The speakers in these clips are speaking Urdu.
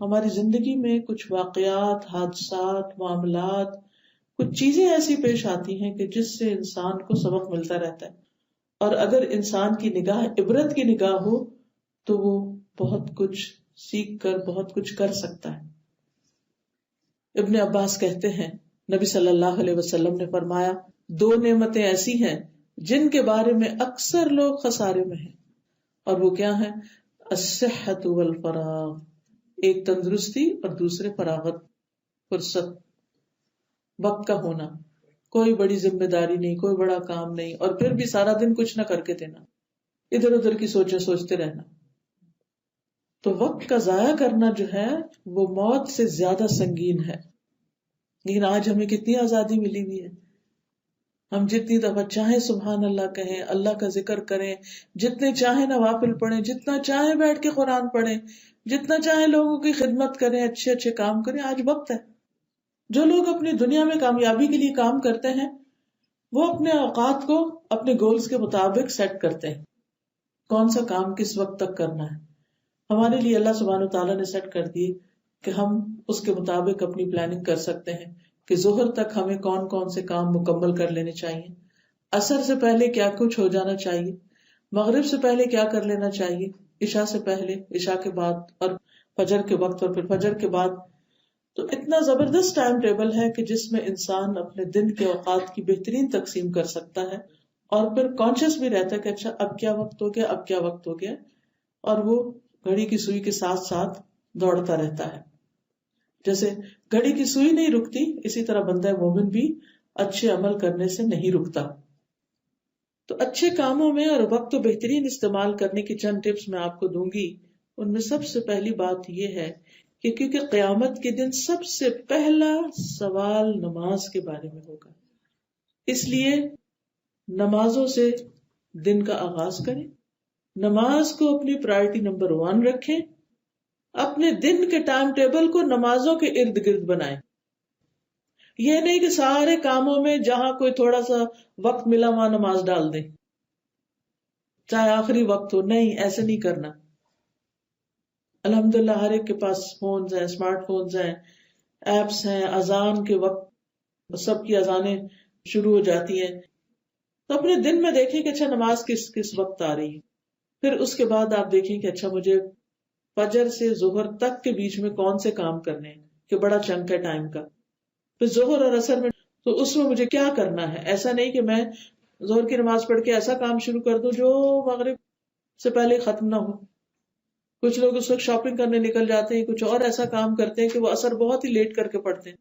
ہماری زندگی میں کچھ واقعات، حادثات، معاملات، کچھ چیزیں ایسی پیش آتی ہیں کہ جس سے انسان کو سبق ملتا رہتا ہے، اور اگر انسان کی نگاہ عبرت کی نگاہ ہو تو وہ بہت کچھ سیکھ کر بہت کچھ کر سکتا ہے۔ ابن عباس کہتے ہیں نبی صلی اللہ علیہ وسلم نے فرمایا 2 نعمتیں ایسی ہیں جن کے بارے میں اکثر لوگ خسارے میں ہیں، اور وہ کیا ہیں؟ الصحۃ والفراغ، ایک تندرستی اور دوسرے فراغت، فرصت، وقت کا ہونا، کوئی بڑی ذمہ داری نہیں، کوئی بڑا کام نہیں، اور پھر بھی سارا دن کچھ نہ کر کے دینا، ادھر ادھر کی سوچیں سوچتے رہنا۔ تو وقت کا ضائع کرنا جو ہے وہ موت سے زیادہ سنگین ہے۔ لیکن آج ہمیں کتنی آزادی ملی ہوئی ہے، ہم جتنی دفعہ چاہیں سبحان اللہ کہیں، اللہ کا ذکر کریں، جتنے چاہیں نوافل پڑھیں، جتنا چاہیں بیٹھ کے قرآن پڑھیں، جتنا چاہیں لوگوں کی خدمت کریں، اچھے اچھے کام کریں۔ آج وقت ہے۔ جو لوگ اپنی دنیا میں کامیابی کے لیے کام کرتے ہیں وہ اپنے اوقات کو اپنے گولز کے مطابق سیٹ کرتے ہیں، کون سا کام کس وقت تک کرنا ہے۔ ہمارے لیے اللہ سبحانہ وتعالیٰ نے سیٹ کر دی کہ ہم اس کے مطابق اپنی پلاننگ کر سکتے ہیں کہ ظہر تک ہمیں کون کون سے کام مکمل کر لینے چاہیے، عصر سے پہلے کیا کچھ ہو جانا چاہیے، مغرب سے پہلے کیا کر لینا چاہیے، عشاء سے پہلے، عشاء کے بعد، اور فجر کے وقت، اور پھر فجر کے بعد۔ تو اتنا زبردست ٹائم ٹیبل ہے کہ جس میں انسان اپنے دن کے اوقات کی بہترین تقسیم کر سکتا ہے، اور پھر کانشیس بھی رہتا ہے کہ اچھا اب کیا وقت ہو گیا، اب کیا وقت ہو گیا، اور وہ گھڑی کی سوئی کے ساتھ ساتھ دوڑتا رہتا ہے۔ جیسے گھڑی کی سوئی نہیں رکتی، اسی طرح بندہ مومن بھی اچھے عمل کرنے سے نہیں رکتا۔ تو اچھے کاموں میں اور وقت کو بہترین استعمال کرنے کی چند ٹپس میں آپ کو دوں گی۔ ان میں سب سے پہلی بات یہ ہے کہ کیونکہ قیامت کے دن سب سے پہلا سوال نماز کے بارے میں ہوگا، اس لیے نمازوں سے دن کا آغاز کریں، نماز کو اپنی پرائرٹی نمبر 1 رکھیں، اپنے دن کے ٹائم ٹیبل کو نمازوں کے ارد گرد بنائیں۔ یہ نہیں کہ سارے کاموں میں جہاں کوئی تھوڑا سا وقت ملا وہاں نماز ڈال دیں، چاہے آخری وقت ہو، نہیں، ایسے نہیں کرنا۔ الحمدللہ ہر ایک کے پاس فونز ہیں، اسمارٹ فونز ہیں، ایپس ہیں، اذان کے وقت سب کی اذانیں شروع ہو جاتی ہیں، تو اپنے دن میں دیکھیں کہ اچھا نماز کس وقت آ رہی ہے۔ پھر اس کے بعد آپ دیکھیں کہ اچھا مجھے فجر سے ظہر تک کے بیچ میں کون سے کام کرنے ہیں، کہ بڑا چنک ہے ٹائم کا۔ پھر ظہر اور عصر میں تو اس میں مجھے کیا کرنا ہے۔ ایسا نہیں کہ میں ظہر کی نماز پڑھ کے ایسا کام شروع کر دوں جو مغرب سے پہلے ختم نہ ہو۔ کچھ لوگ اس وقت شاپنگ کرنے نکل جاتے ہیں، کچھ اور ایسا کام کرتے ہیں کہ وہ عصر بہت ہی لیٹ کر کے پڑھتے ہیں۔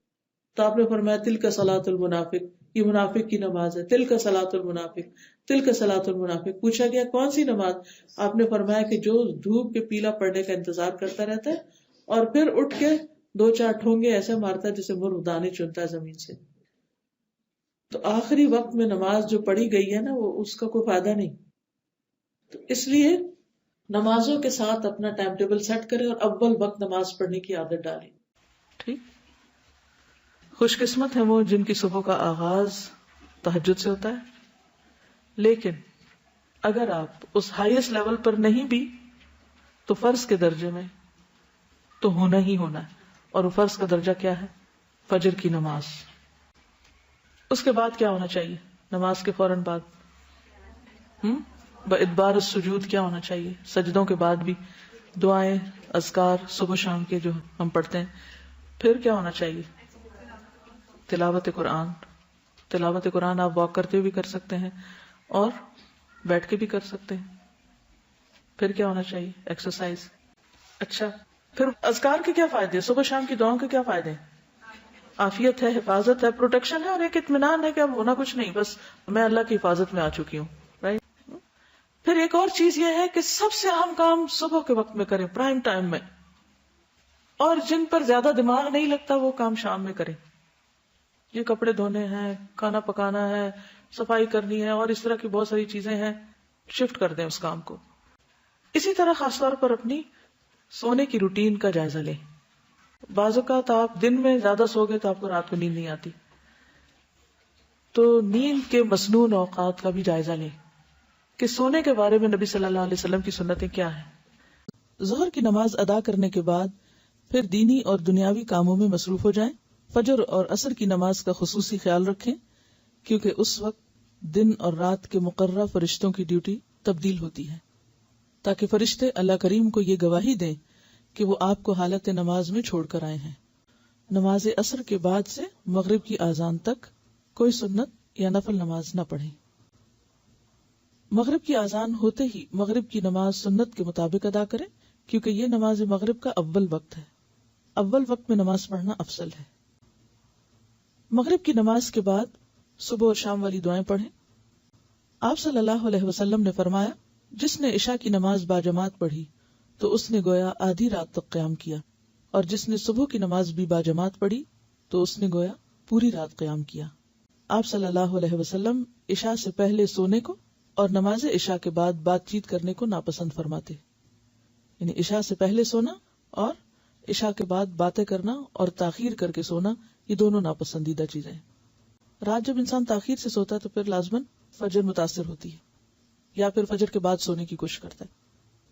تو آپ نے فرمایا تلک صلاۃ المنافق، یہ منافق کی نماز ہے، تلک صلاۃ المنافق، تلک صلاۃ المنافق۔ پوچھا گیا کون سی نماز؟ آپ نے فرمایا کہ جو دھوپ کے پیلا پڑنے کا انتظار کرتا رہتا ہے اور پھر اٹھ کے 2-4 ٹھونگے ایسے مارتا ہے جیسے مرغ دانے چنتا ہے زمین سے۔ تو آخری وقت میں نماز جو پڑھی گئی ہے نا، وہ اس کا کوئی فائدہ نہیں۔ تو اس لیے نمازوں کے ساتھ اپنا ٹائم ٹیبل سیٹ کریں اور اول وقت نماز پڑھنے کی عادت ڈالیں۔ ٹھیک، خوش قسمت ہیں وہ جن کی صبح کا آغاز تہجد سے ہوتا ہے، لیکن اگر آپ اس ہائیسٹ لیول پر نہیں بھی تو فرض کے درجے میں تو ہونا ہی ہونا ہے، اور وہ فرض کا درجہ کیا ہے؟ فجر کی نماز۔ اس کے بعد کیا ہونا چاہیے؟ نماز کے فوراً بعد بادبار السجود کیا ہونا چاہیے؟ سجدوں کے بعد بھی دعائیں، اذکار صبح شام کے جو ہم پڑھتے ہیں۔ پھر کیا ہونا چاہیے؟ تلاوت قرآن۔ تلاوت قرآن آپ واک کرتے ہوئے بھی کر سکتے ہیں اور بیٹھ کے بھی کر سکتے ہیں۔ پھر کیا ہونا چاہیے؟ ایکسرسائز۔ اچھا، پھر اذکار کے کیا فائدے؟ صبح شام کی دعاؤں کے کیا فائدے؟ عافیت ہے، حفاظت ہے، پروٹیکشن ہے، اور ایک اطمینان ہے کہ اب ہونا کچھ نہیں، بس میں اللہ کی حفاظت میں آ چکی ہوں، رائٹ۔ پھر ایک اور چیز یہ ہے کہ سب سے اہم کام صبح کے وقت میں کریں، پرائم ٹائم میں، اور جن پر زیادہ دماغ نہیں لگتا وہ کام شام میں کریں۔ یہ کپڑے دھونے ہیں، کھانا پکانا ہے، صفائی کرنی ہے، اور اس طرح کی بہت ساری چیزیں ہیں، شفٹ کر دیں اس کام کو۔ اسی طرح خاص طور پر اپنی سونے کی روٹین کا جائزہ لیں۔ بعض اوقات آپ دن میں زیادہ سو گئے تو آپ کو رات کو نیند نہیں آتی، تو نیند کے مسنون اوقات کا بھی جائزہ لیں کہ سونے کے بارے میں نبی صلی اللہ علیہ وسلم کی سنتیں کیا ہیں۔ ظہر کی نماز ادا کرنے کے بعد پھر دینی اور دنیاوی کاموں میں مصروف ہو جائیں. فجر اور عصر کی نماز کا خصوصی خیال رکھیں کیونکہ اس وقت دن اور رات کے مقررہ فرشتوں کی ڈیوٹی تبدیل ہوتی ہے، تاکہ فرشتے اللہ کریم کو یہ گواہی دیں کہ وہ آپ کو حالت نماز میں چھوڑ کر آئے ہیں. نماز عصر کے بعد سے مغرب کی اذان تک کوئی سنت یا نفل نماز نہ پڑھیں. مغرب کی اذان ہوتے ہی مغرب کی نماز سنت کے مطابق ادا کریں کیونکہ یہ نماز مغرب کا اول وقت ہے. اول وقت میں نماز پڑھنا افضل ہے. مغرب کی نماز کے بعد صبح اور شام والی دعائیں پڑھیں. آپ صلی اللہ علیہ وسلم نے فرمایا، جس نے عشاء کی نماز باجماعت پڑھی تو اس نے گویا آدھی رات تک قیام کیا، اور جس نے صبح کی نماز بھی باجماعت پڑھی تو اس نے گویا پوری رات قیام کیا. آپ صلی اللہ علیہ وسلم عشاء سے پہلے سونے کو اور نماز عشاء کے بعد بات چیت کرنے کو ناپسند فرماتے. یعنی عشاء سے پہلے سونا اور عشاء کے بعد باتیں کرنا اور تاخیر کر کے سونا، یہ دونوں ناپسندیدہ چیزیں ہیں. رات جب انسان تاخیر سے سوتا ہے تو پھر لازماً فجر متاثر ہوتی ہے، یا پھر فجر کے بعد سونے کی کوشش کرتا ہے.